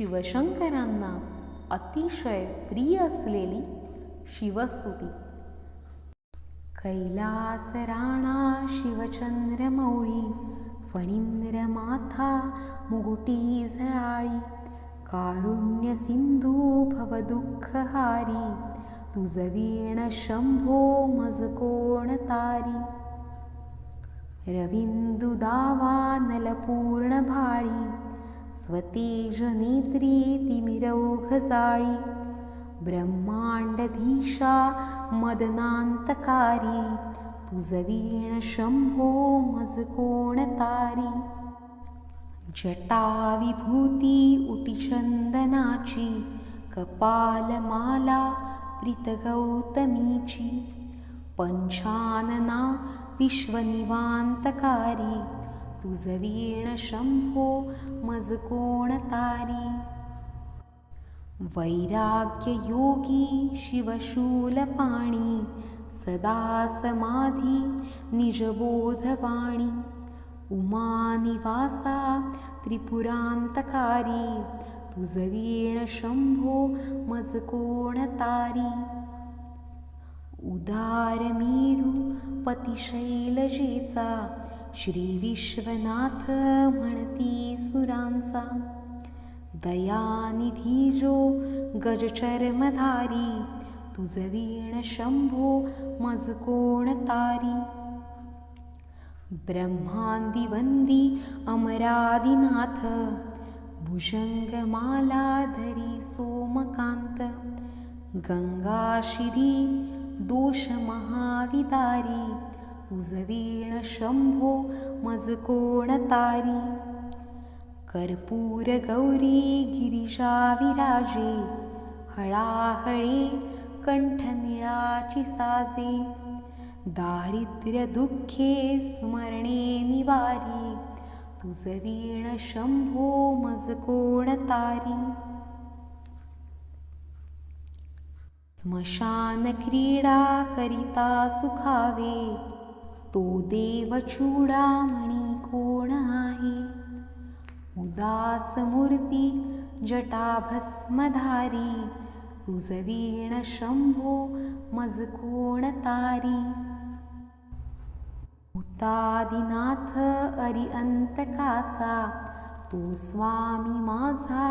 शिवशंकरांना अतिशय प्रिय असलेली शिवस्तुती. कैलास राणा शिवचंद्रमौळी, फणींद्र माथा मुगुटी झळाळी, कारुण्य सिंधू भवदुःखहारी, तुझ वीण शंभो मज कोण तारी. रविंदु दावा नलपूर्ण भाळी, स्वतेज नेत्री तिमिरौघ जाळी, ब्रह्मांडधीशा मदनांतकारी, तुझ वीण शंभो मज कोण तारी. जटा विभूती उटी चंदनाची, कपालमाला प्रीत गौतमीची, पंचानना विश्वनिवांतकारी, तुझ वीण शंभो मज कोण तारी. वैराग्य योगी शिवशूलपाणी, सदा समाधी निजबोधवाणी, उमानिवासा त्रिपुरांतकारी, तुझ वीण शंभो मज कोण तारी. उदार मेरू पतिशैलजेचा, श्री विश्वनाथ म्हणती सुरांचा, दयानिधी जो गजचर्मधारी, तुझ वीण शंभो मज कोण तारी. ब्रह्मांदिवंदी अमरादिनाथ, भुजंगमालाधरी सोमकांत, गंगाशिरी दोष महाविदारी, तुझ वीण शंभो मज कोण तारी. कर्पूर गौरी गिरिजा विराजे, हळाहळे कंठ निळाची साजे, दारिद्र्य दुःखे स्मरणे निवारी, तुझ वीण शंभो मज कोण तारी. स्मशान क्रीडा करिता सुखावे, तो देव चूडामणी कोण आहे. उदास मूर्ती जटा भस्मधारी, तुझ वीण शंभो मज कोण तारी. भूतादिनाथ अरिअंतकाचा, तो स्वामी माझा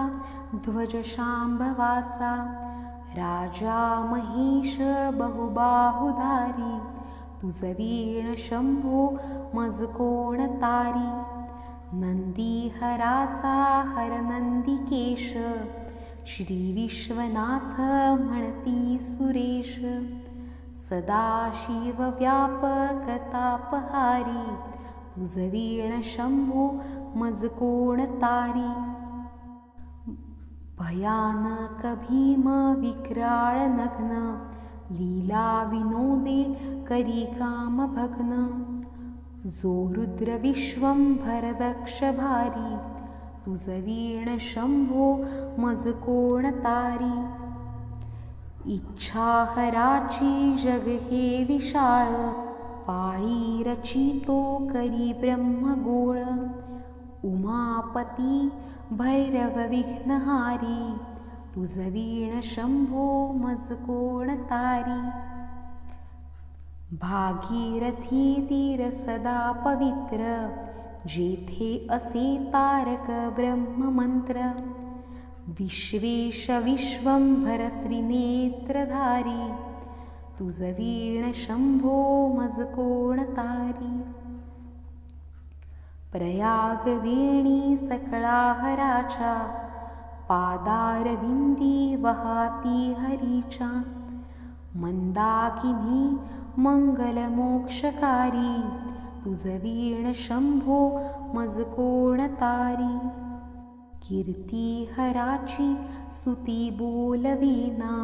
ध्वज शांभवाचा, राजा महेश बहुबाहुधारी, तुझ वीण शंभो मज कोण तारी. नंदीहराचा हरनंदिकेश, श्री विश्वनाथ म्हणती सुरेश, सदाशिव व्यापक तापहारी, तुझ वीण शंभो मज कोण तारी. भयानक भीम विक्राळ नग्न, लीला विनोदे करी काम भग्न, जो रुद्र विश्वंभर दक्ष भारी, तुझ वीण शंभो मज कोण तारी. इच्छाहराची जग हे विशाळ, पाळी रचितो करी ब्रह्मगोळ, उमापती भैरव विघ्नहारी, तुझ वीण शंभो मज कोण तारी. भागीरथी तीर सदा पवित्र, जेथे असे तारक ब्रह्ममंत्र, विश्वेश विश्वंभर त्रिनेत्रधारी, तुझ वीण शंभो मज कोण तारी. प्रयाग वेणी सकळाहराच्या, पादारविंदी वहाती हरीच्या, मंदाकिनी मंगलमोक्षकारी, तुझ वीण शंभो मज कोण तारी. कीर्तिहराची स्तुती बोलवेना,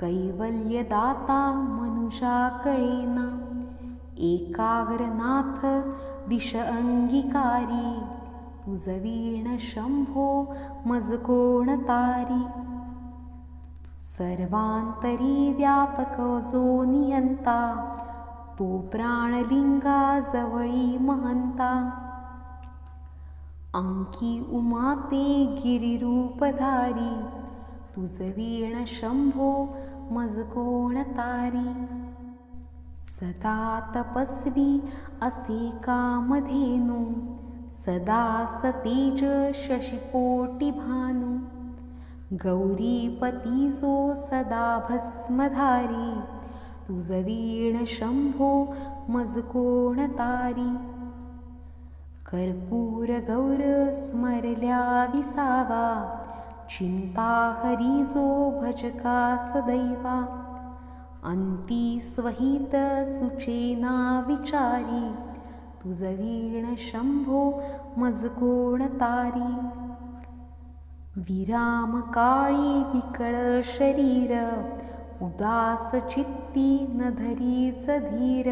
कैवल्यदाता मनुजा कळेना, एकाग्रनाथ विष अंगीकारी, तुझ वीण शंभो मज कोण तारी. सर्वांतरी व्यापक जो नियंता, तो प्राणलिंगा जवळी महंता, अंकी उमाते गिरिरूपधारी, तुझ वीण शंभो मज कोण तारी. सदा तपस्वी असे कामधेनू, सदा सतेज शशिकोटी भानू. गौरीपती जो सदा भस्मधारी, तुझ वीण शंभो मज कोण तारी. कर्पूर गौर स्मरल्या विसावा, चिंता हरी जो भजका सदैवा. अंती स्वहित सुचेना विचारी, तुझ वीण शंभो मज कोण तारी. विराम काळी विकळ शरीर, उदास चित्ती न धरीच धीर.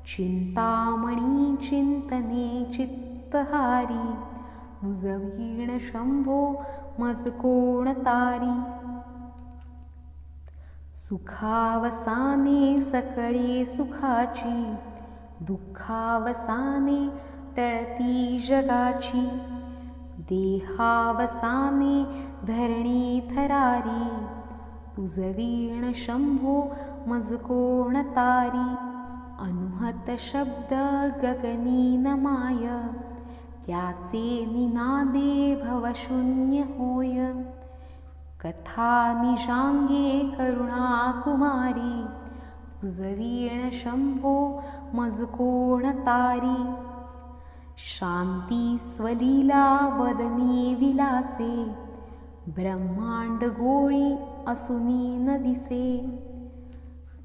चिंतामणी चिंतने चित्तहारी, तुझ वीण शंभो मज कोण तारी. सुखावसाने सकळे सुखाची, दुःखावसाने टळती जगाची. देहावसाने धरणी थरारी, तुझ वीण शंभो मज कोण तारी. अनुहत शब्द गगनी न माय, त्याचे निनादे भवशून्य होय. कथा निजांगे करुणा कुमारी, तुझ वीण शंभो मज कोण तारी. शांती स्वलीला वदनी विलासे, ब्रह्मांड गोळी असुनी न दिसे.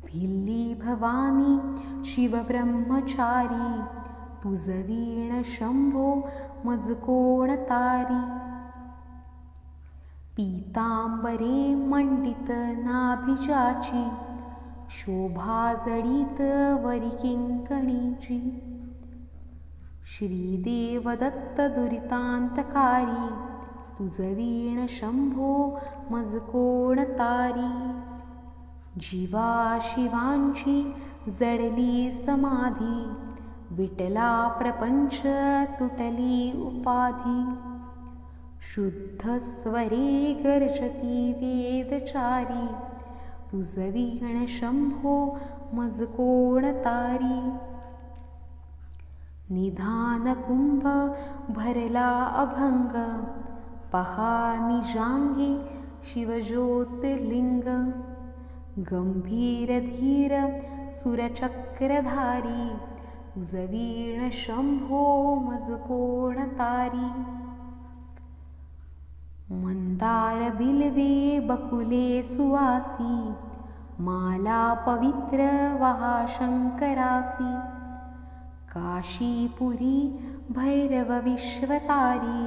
भिल्ली भवानी शिव ब्रह्मचारी, तुझ वीण शंभो मज कोण तारी. पीतांबरे मंडित नाभिजाची, शोभा जडित वरी किंकणीची. श्रीदेव दत्त दुरितांतकारी, तुझ वीण शंभो मज कोण तारी. जीवा शिवांची जडली समाधी, विटला प्रपंच तुटली उपाधी. शुद्ध स्वरे गर्जती वेदचारी, तुझ वीण शंभो मज कोण तारी. निधान कुंभ भरला अभंग, पहा निजांगे शिवज्योतिर्लिंग. गंभीर धीर सुरचक्रधारी, तुझ वीण शंभो मज कोण तारी. मंदार बिल्वे बकुले सुवासी, माला पवित्र वहा शंकरासी. काशीपुरी भैरव विश्वतारी,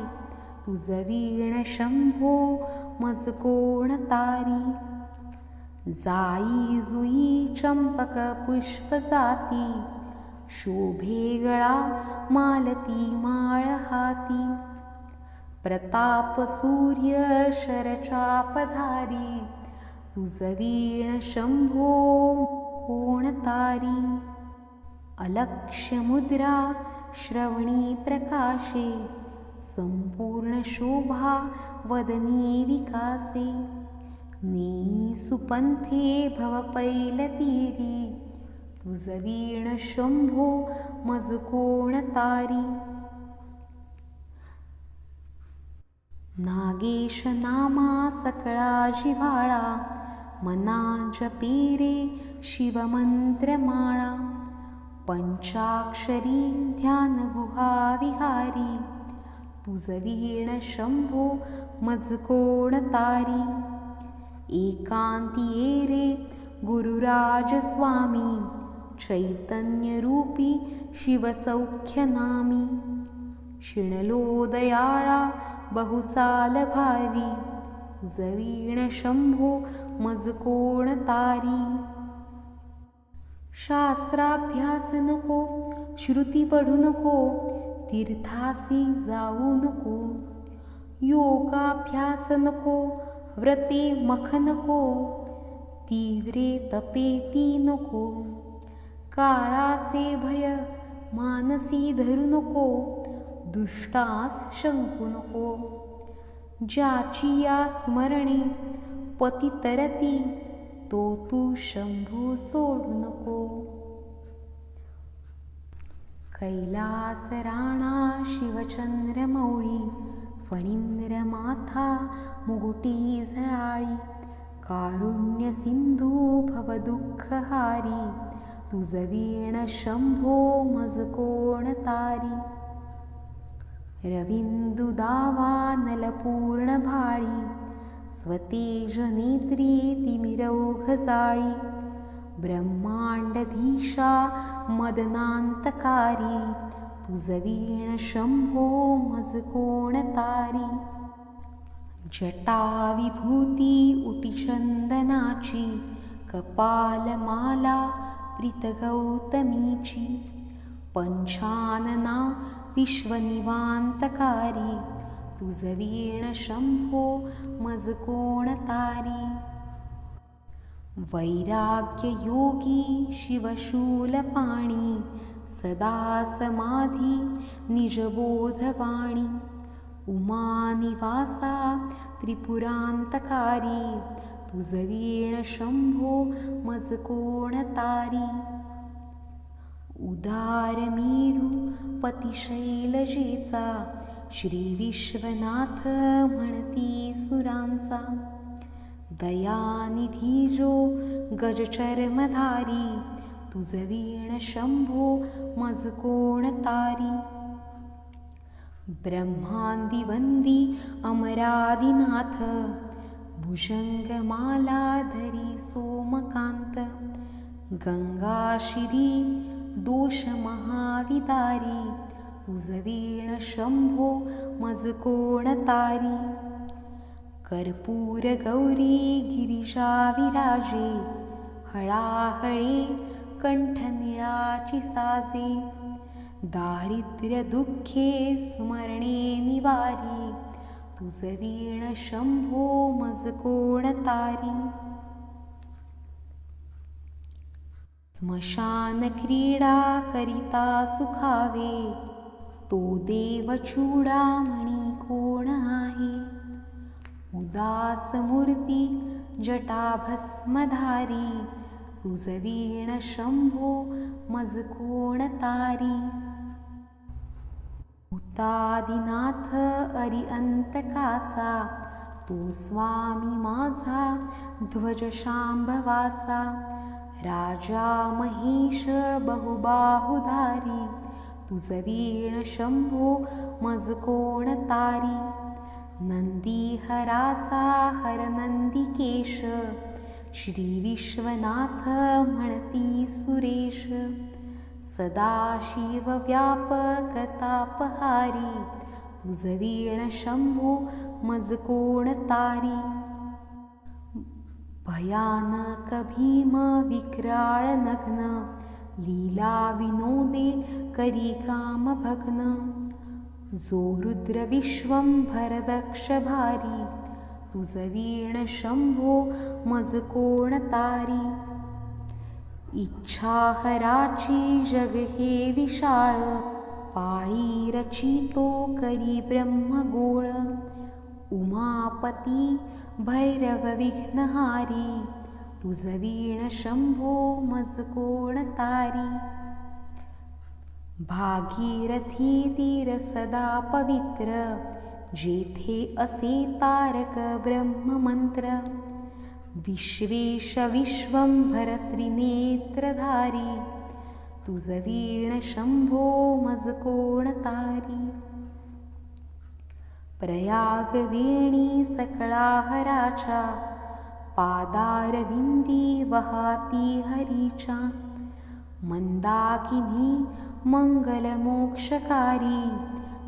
तुझ वीण शंभो मज कोण तारी. जाई जुई चंपक पुष्प जाती, शोभे गळा मालती माळ हाती. प्रताप सूर्य शरचापधारी, तुझ वीण शंभो कोण तारी. अलक्ष्य मुद्रा श्रवणी प्रकाशे, संपूर्ण शोभा वदनी विकासे. नेई सुपंथे भव पैलतीरी, तुझ वीण शंभो मज कोण तारी. नागेश नामा सकळा जिव्हाळा, मना जपे रे शिवमंत्रमाळा. पंचाक्षरी ध्यान गुहा विहारी, तुझ वीण शंभो मज कोण तारी. एकांती रे गुरुराज स्वामी, चैतन्य रूपी शिवसौख्य नामी. शिणलो दयाळा बहुसाल भारी, तुझ वीण शंभो मज कोण तारी. शास्त्राभ्यास नको, श्रुती पढू नको, तीर्थासी जाऊ नको. योगाभ्यास नको, व्रते मख नको, तीव्रे तपे ती नको. काळाचे भय मानसी धरू नको, दुष्टास शंकू नको. ज्याची या स्मरणे पती तरती, तो तू शंभू सोडू नको. कैलास राणा शिवचंद्र मौळी, फणींद्र माथा मुगुटी झळाळी. कारुण्य सिंधू भवदुःखहारी, तुझ वीण शंभो मज कोण तारी. रविंदु दावा नलपूर्ण भाळी, स्वतेज नेत्री तिमिरौघ जाळी. ब्रह्मांडधीशा मदनांतकारी, तुझ वीण शंभो मज कोण तारी. जटा विभूती उटी चंदनाची, कपालमाला प्रीत गौतमीची. पंचानना विश्वनिवांतकारी, तुझ वीण शंभो मज कोण तारी. वैराग्य योगी शिवशूलपाणी, सदा समाधी निजबोधवाणी. उमानिवासा त्रिपुरांतकारी, तुझ वीण शंभो मज कोण तारी. उदार मेरू पतिशैलजेचा, श्री विश्वनाथ म्हणती सुरांचा. दयानिधी जो गजचर्मधारी, तुझ वीण शंभो मज कोण तारी. ब्रह्मांदिवंदी अमरादिनाथ, भुजंगमालाधरी सोमकांत. गंगाशिरी दोष महाविदारी, तुझ वीण शंभो मज कोण तारी. कर्पूर गौरी गिरिजा विराजे, हळाहळे कंठ निळाची साजे. दारिद्र्य दुःखे स्मरणे निवारी, तुझ वीण शंभो मज कोण तारी. स्मशान क्रीडा करिता सुखावे, तो देव चूडामणी कोण आहे. उदास मूर्ती जटाभस्मधारी, तुझ वीण शंभो मज कोण तारी. भूतादिनाथ अरिअंतकाचा, तो स्वामी माझा ध्वज शांभवाचा. राजा महेश बहुबाहुधारी, तुझ वीण शंभो मज कोण तारी. नंदीहराचा हरनंदिकेश, श्री विश्वनाथ म्हणती सुरेश. सदाशिव व्यापक तापहारी, तुझ वीण शंभो मज कोण तारी. भयानक भीम विक्राळ नग्न, लीला विनोदे करी काम भग्न. जो रुद्र विश्वंभर दक्ष भारी, तुझ वीण शंभो मज कोण तारी. इच्छाहराची जग हे विशाळ, पाळी रचितो करी ब्रह्मगोळ. उमापती भैरव विघ्नहारी, तुझ वीण शंभो मज कोण तारी. भागीरथी तीर सदा पवित्र, जेथे असे तारक ब्रह्ममंत्र. विश्वेश विश्वंभर त्रिनेत्रधारी, तुझ वीण शंभो मज कोण तारी. प्रयाग वेणी सकळाहराच्या, पादारविंदी वहाती हरीच्या. मंदाकिनी मंगलमोक्षकारी,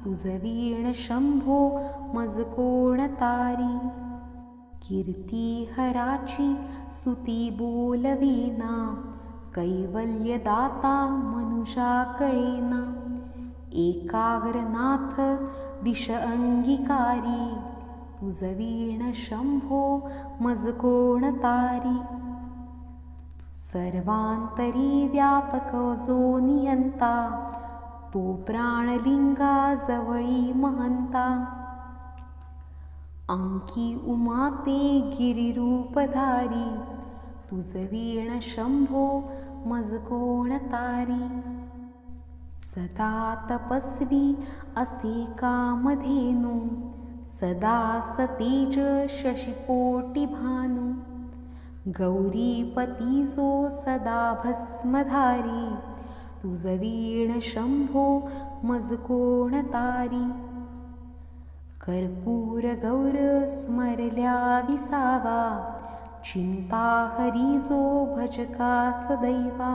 तुझ वीण शंभो मज कोण तारी. कीर्तिहराची स्तुती बोलवेना, कैवल्यदाता मनुषा कळेना. एकाग्रनाथ विष अंगीकारी, तुझ वीण शंभो मज कोण तारी. सर्वांतरी व्यापक जो नियंता, तो प्राणलिंगा जवळी महंता. अंकी उमाते गिरिरूपधारी, तुझ वीण शंभो मज कोण तारी. सदा तपस्वी असे कामधेनू, सदा सतेज शशिकोटी भानू. गौरीपती जो सदा भस्मधारी, तुझ वीण शंभो मज कोण तारी. कर्पूर गौर स्मरल्या विसावा, चिंता हरी जो भजका सदैवा.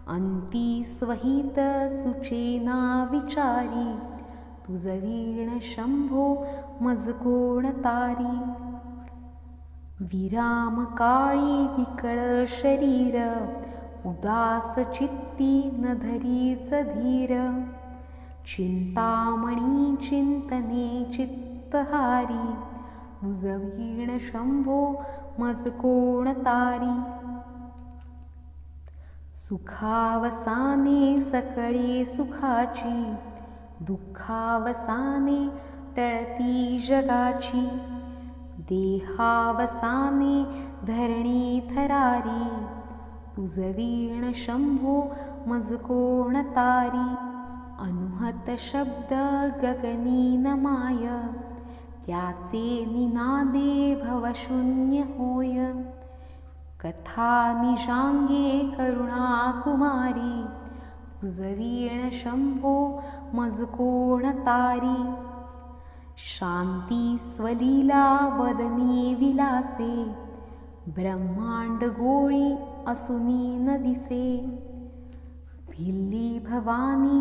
अंती स्वहित सुचेना विचारी, तुझ वीण शंभो मज कोण तारी. विराम काळी विकळ शरीर, उदास चित्ती न धरीच धीर. चिंतामणी चिंतने चित्तहारी, तुझ वीण शंभो मज कोण तारी. सुखावसाने सकळे सुखाची, दुःखावसाने टळती जगाची. देहावसाने धरणी थरारी, तुझ वीण शंभो मज कोण तारी. अनुहत शब्द गगनी न माय, त्याचे निनादे भवशून्य होय. कथा निजांगे करुणा कुमारी, तुझ वीण शंभो मज कोण तारी. शांती स्वलीला वदनी विलासे, ब्रह्मांड गोळी असुनी न दिसे. भिल्ली भवानी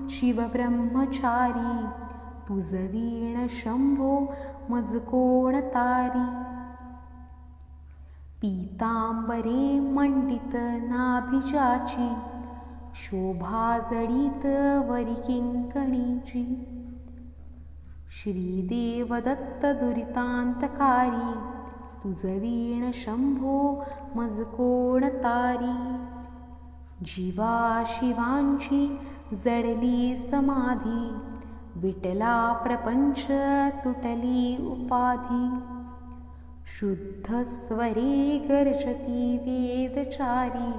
शिव ब्रह्मचारी, तुझ वीण शंभो मज कोण तारी. पीतांबरे मंडित नाभिजाची, शोभा जडित वरी किंकणीची. श्रीदेव दत्त दुरितांतकारी, तुझ वीण शंभो मज कोण तारी. जीवा शिवांची जडली समाधी, विटला प्रपंच तुटली उपाधी. शुद्ध स्वरे गर्जती वेदचारी,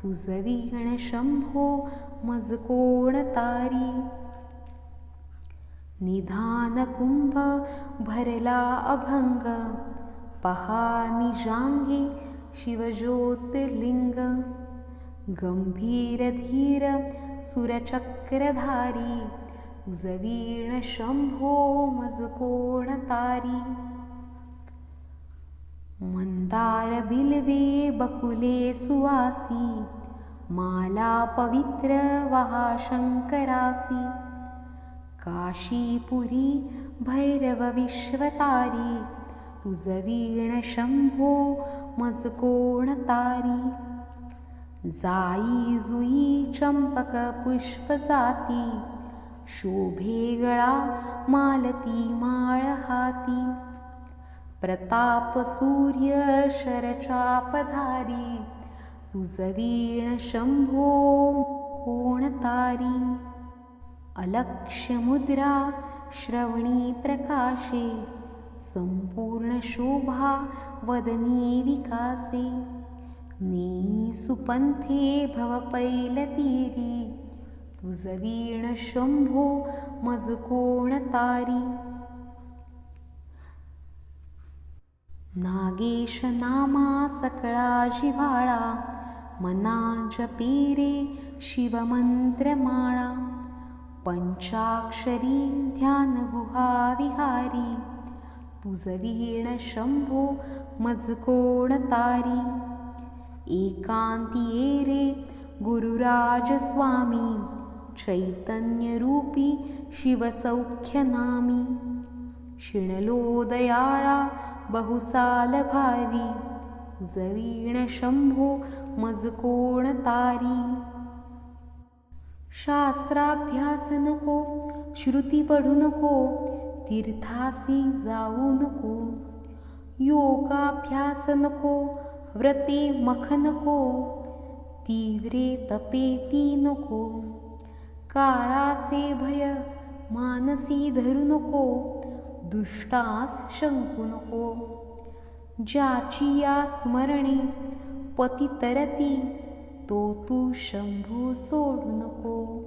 तुझ वीण शंभो मज कोण तारी. निधान कुंभ भरला अभंग, पहा निजांगे शिवज्योतिर्लिंग. गंभीर धीर सुरचक्रधारी, तुझ वीण शंभो मज कोण तारी. मंदार बिल्वे बकुले सुवासी, माला पवित्र वहा शंकरासी. काशीपुरी भैरव विश्वतारी, तुझ वीण शंभो मज कोण तारी. जाई जुई चंपक पुष्प जाती, शोभे गळा मालती माळ हाती. प्रताप सूर्य शरचापधारी, तुझ वीण शंभो कोण तारी. अलक्ष्य मुद्रा श्रवणी प्रकाशे, संपूर्ण शोभा वदनी विकासे. नेई सुपंथे भव पैलतीरी, तुझ वीण शंभो मज कोण तारी. नागेश नामा सकळा जिव्हाळा, मना जपे रे शिवमंत्रमाळा. पंचाक्षरी ध्यान गुहा विहारी, तुझ वीण शंभो मज कोण तारी. एकांती रे गुरुराज स्वामी, चैतन्य रूपी शिवसौख्यनामी. शिणलो दयाळा बहुसाल भारी, तुझ वीण शंभो मज कोण तारी. शास्त्राभ्यास नको, श्रुती पढू नको, तीर्थासी जाऊ नको. योगाभ्यास नको, व्रते मख नको, तीव्रे तपे ती नको. काळाचे भय मानसी धरू नको, दुष्टास शंकू नको. ज्याची या स्मरणी पती तरती, तो तू शंभू सोडू नको.